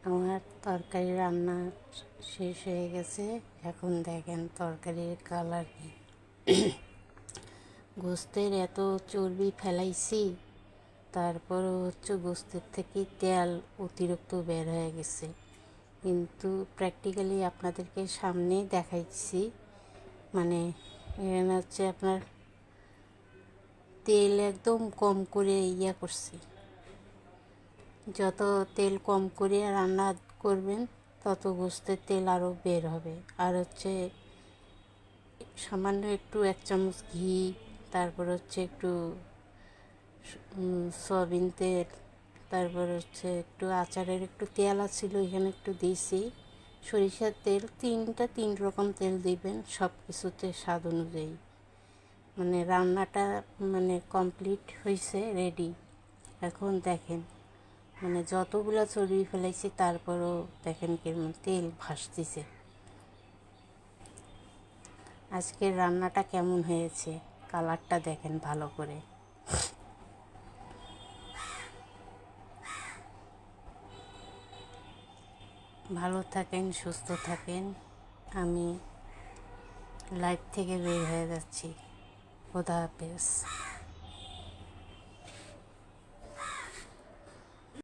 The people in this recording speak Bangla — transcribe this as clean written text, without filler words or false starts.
আমার তরকারি রান্না শেষ হয়ে গেছে। এখন দেখেন তরকারির কালার কি। গোস্তের এত চর্বি ফেলাইছি, তারপরও গোস্তের থেকে তেল অতিরিক্ত বের হয়ে গেছে। কিন্তু প্র্যাকটিক্যালি আপনাদেরকে সামনে দেখাইছি। মানে এখানে আপনার তেল একদম কম করে করছি। যত তেল কম করে রান্না করবেন তত গোস্তের তেল আরও বের হবে। আর সামান্য একটু 1 চামচ ঘি, তারপর একটু সয়াবিন তেল, তারপর একটু আচারের একটু তেল আছিল, এখানে একটু দিয়েছি সরিষার তেল। 3 রকম তেল দিবেন, সব কিছুতে স্বাদ অনুযায়ী। মানে রান্নাটা কমপ্লিট হয়েছে, রেডি। এখন দেখেন যতগুলো চর্বি ফেলাইছি তারপরও দেখেন কেমন তেল ভাসতেছে। আজকের রান্নাটা কেমন হয়েছে কালারটা দেখেন ভালো করে। ভালো থাকেন, সুস্থ থাকেন। আমি লাইভ থেকে বের হয়ে যাচ্ছি। খোদা হাফেজ।